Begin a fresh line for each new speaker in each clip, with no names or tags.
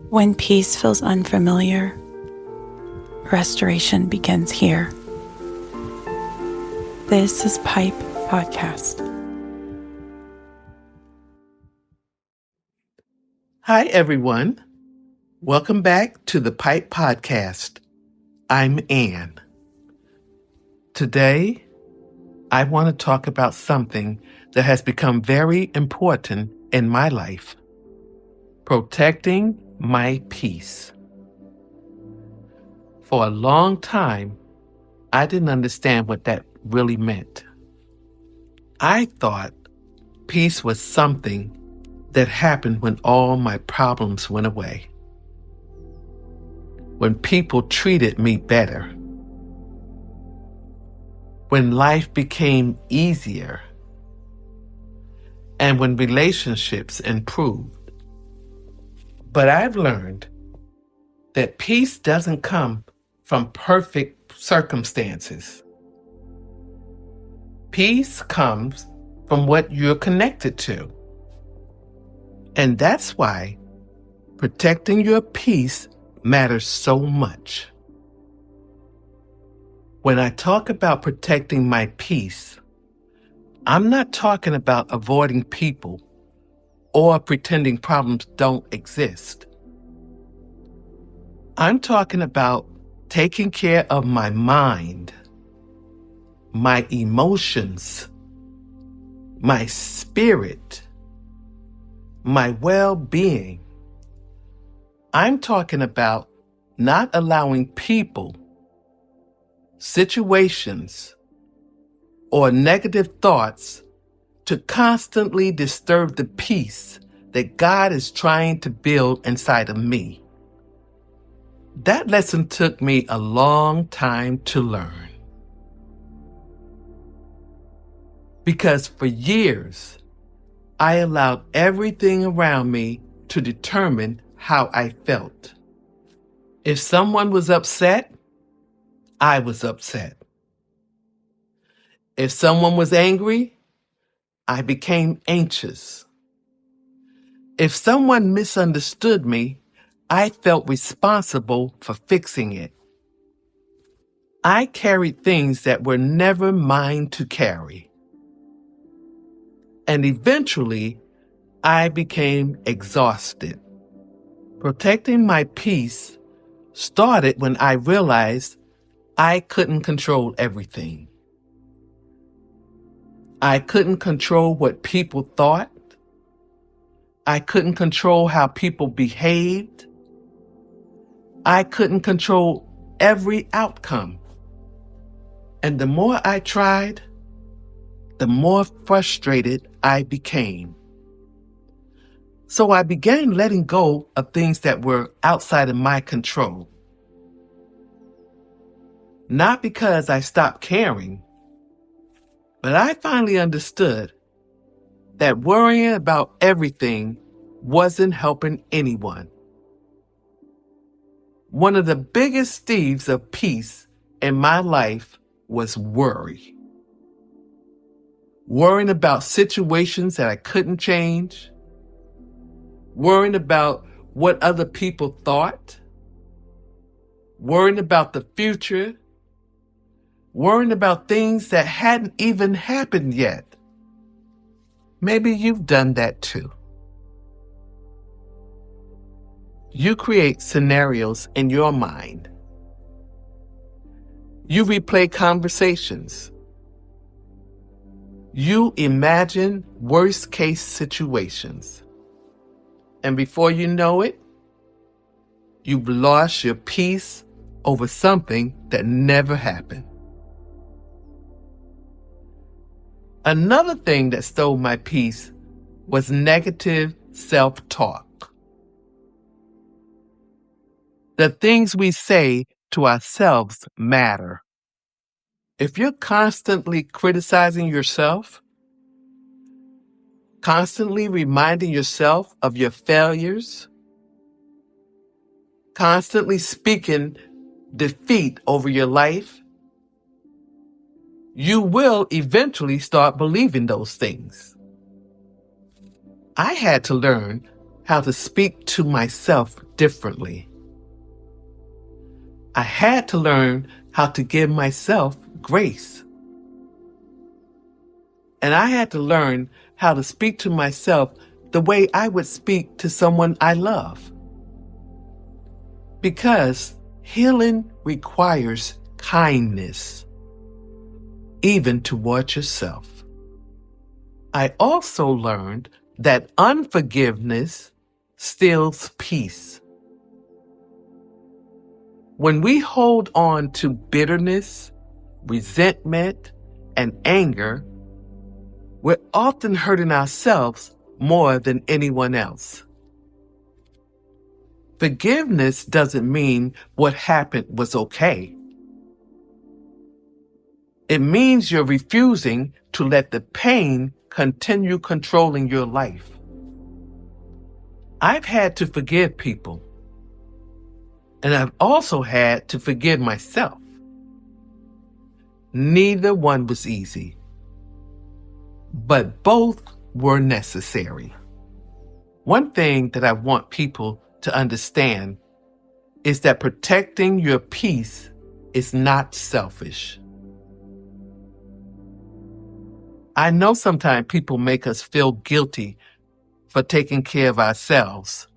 When peace feels unfamiliar, restoration begins here. This is P.I.P.E Podcast.
Hi, everyone. Welcome back to the P.I.P.E Podcast. I'm Ann. Today, I want to talk about something that has become very important in my life: protecting my peace. For a long time, I didn't understand what that really meant. I thought peace was something that happened when all my problems went away, when people treated me better, when life became easier, and when relationships improved. But I've learned that peace doesn't come from perfect circumstances. Peace comes from what you're connected to. And that's why protecting your peace matters so much. When I talk about protecting my peace, I'm not talking about avoiding people or pretending problems don't exist. I'm talking about taking care of my mind, my emotions, my spirit, my well-being. I'm talking about not allowing people, situations, or negative thoughts to constantly disturb the peace that God is trying to build inside of me. That lesson took me a long time to learn. Because for years, I allowed everything around me to determine how I felt. If someone was upset, I was upset. If someone was angry, I became anxious. If someone misunderstood me, I felt responsible for fixing it. I carried things that were never mine to carry. And eventually, I became exhausted. Protecting my peace started when I realized I couldn't control everything. I couldn't control what people thought. I couldn't control how people behaved. I couldn't control every outcome. And the more I tried, the more frustrated I became. So I began letting go of things that were outside of my control. Not because I stopped caring, but I finally understood that worrying about everything wasn't helping anyone. One of the biggest thieves of peace in my life was worry. Worrying about situations that I couldn't change. Worrying about what other people thought. Worrying about the future. Worrying about things that hadn't even happened yet. Maybe you've done that too. You create scenarios in your mind. You replay conversations. You imagine worst-case situations. And before you know it, you've lost your peace over something that never happened. Another thing that stole my peace was negative self-talk. The things we say to ourselves matter. If you're constantly criticizing yourself, constantly reminding yourself of your failures, constantly speaking defeat over your life, you will eventually start believing those things. I had to learn how to speak to myself differently. I had to learn how to give myself grace. And I had to learn how to speak to myself the way I would speak to someone I love. Because healing requires kindness, even toward yourself. I also learned that unforgiveness steals peace. When we hold on to bitterness, resentment, and anger, we're often hurting ourselves more than anyone else. Forgiveness doesn't mean what happened was okay. It means you're refusing to let the pain continue controlling your life. I've had to forgive people, and I've also had to forgive myself. Neither one was easy, but both were necessary. One thing that I want people to understand is that protecting your peace is not selfish. I know sometimes people make us feel guilty for taking care of ourselves,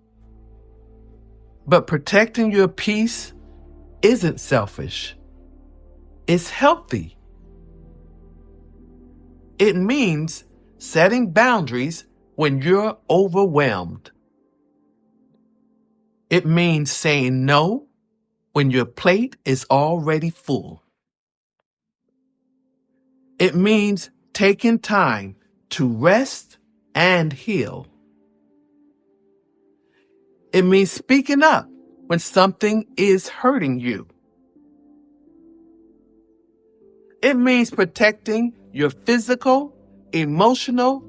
but protecting your peace isn't selfish. It's healthy. It means setting boundaries when you're overwhelmed. It means saying no when your plate is already full. It means taking time to rest and heal. It means speaking up when something is hurting you. It means protecting your physical, emotional,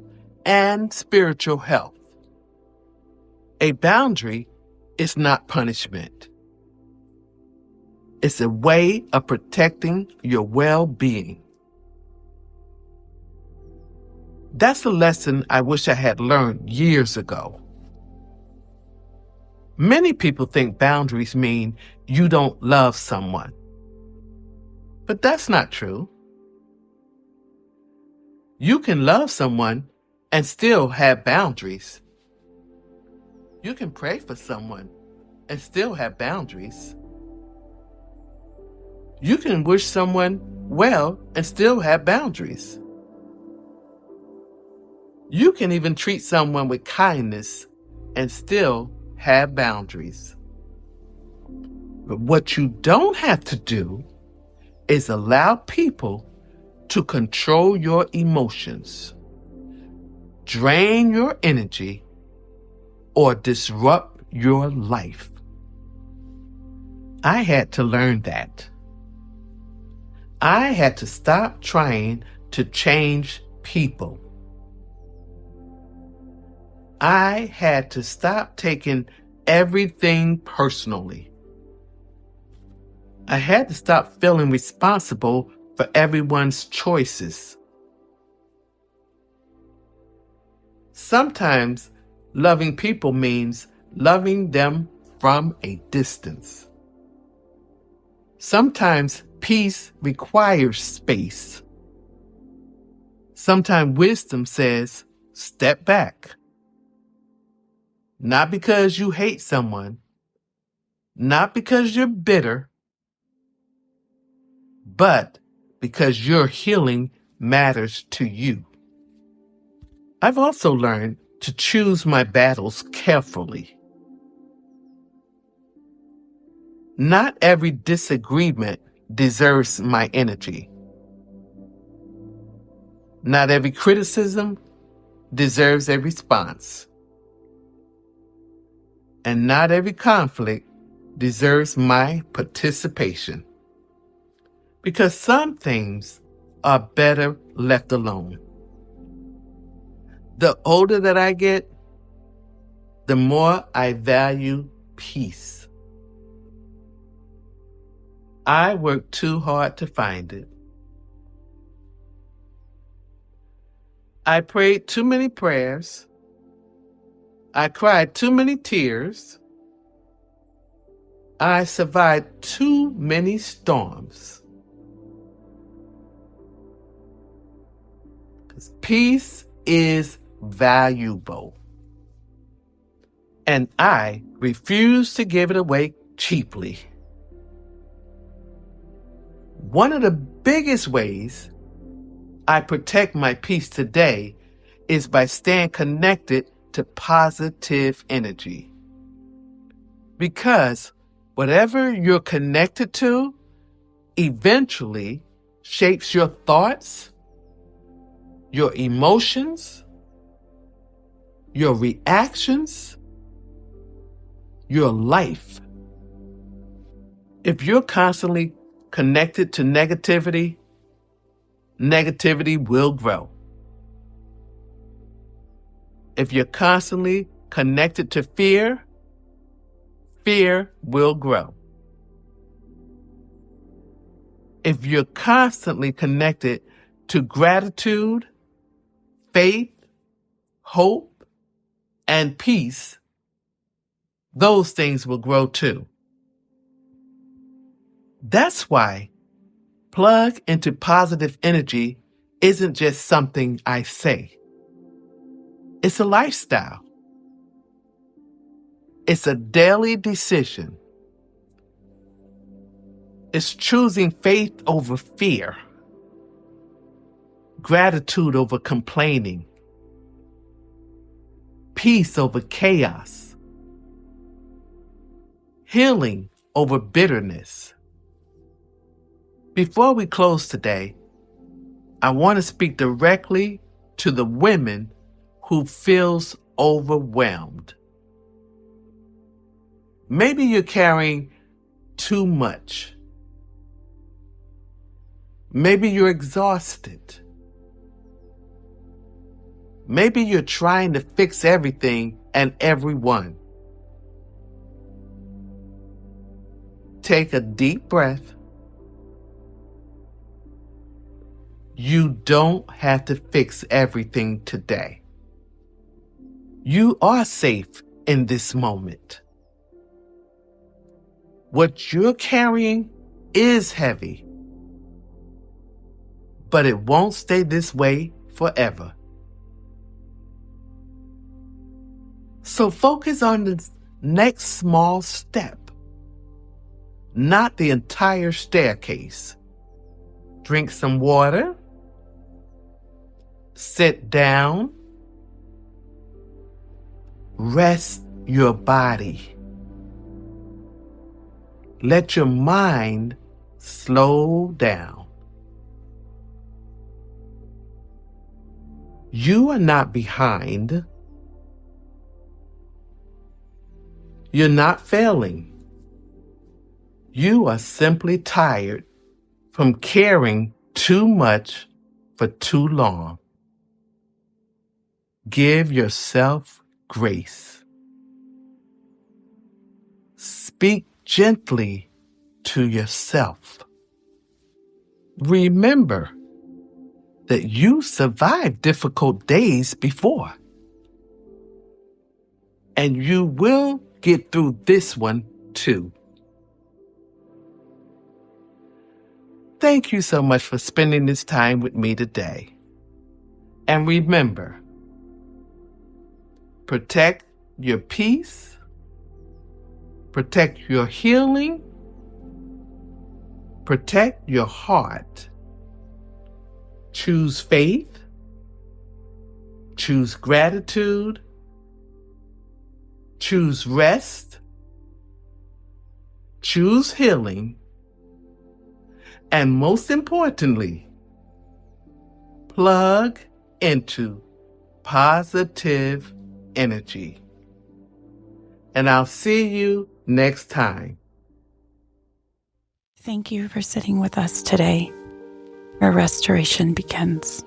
and spiritual health. A boundary is not punishment. It's a way of protecting your well-being. That's a lesson I wish I had learned years ago. Many people think boundaries mean you don't love someone. But that's not true. You can love someone and still have boundaries. You can pray for someone and still have boundaries. You can wish someone well and still have boundaries. You can even treat someone with kindness and still have boundaries. But what you don't have to do is allow people to control your emotions, drain your energy, or disrupt your life. I had to learn that. I had to stop trying to change people. I had to stop taking everything personally. I had to stop feeling responsible for everyone's choices. Sometimes loving people means loving them from a distance. Sometimes peace requires space. Sometimes wisdom says, step back. Not because you hate someone, not because you're bitter, but because your healing matters to you. I've also learned to choose my battles carefully. Not every disagreement deserves my energy. Not every criticism deserves a response. And not every conflict deserves my participation. Because some things are better left alone. The older that I get, the more I value peace. I worked too hard to find it. I prayed too many prayers. I cried too many tears. I survived too many storms. Because peace is valuable. And I refuse to give it away cheaply. One of the biggest ways I protect my peace today is by staying connected to positive energy. Because whatever you're connected to eventually shapes your thoughts, your emotions, your reactions, your life. If you're constantly connected to negativity, negativity will grow. If you're constantly connected to fear, fear will grow. If you're constantly connected to gratitude, faith, hope, and peace, those things will grow too. That's why plug into positive energy isn't just something I say. It's a lifestyle. It's a daily decision. It's choosing faith over fear, gratitude over complaining, peace over chaos, healing over bitterness. Before we close today, I want to speak directly to the women who feels overwhelmed. Maybe you're carrying too much. Maybe you're exhausted. Maybe you're trying to fix everything and everyone. Take a deep breath. You don't have to fix everything today. You are safe in this moment. What you're carrying is heavy, but it won't stay this way forever. So focus on the next small step, not the entire staircase. Drink some water. Sit down. Rest your body. Let your mind slow down. You are not behind. You're not failing. You are simply tired from caring too much for too long. Give yourself grace. Speak gently to yourself. Remember that you survived difficult days before. And you will get through this one too. Thank you so much for spending this time with me today. And remember, protect your peace, protect your healing, protect your heart. Choose faith, choose gratitude, choose rest, choose healing, and most importantly, plug into positive energy. And I'll see you next time.
Thank you for sitting with us today, where restoration begins.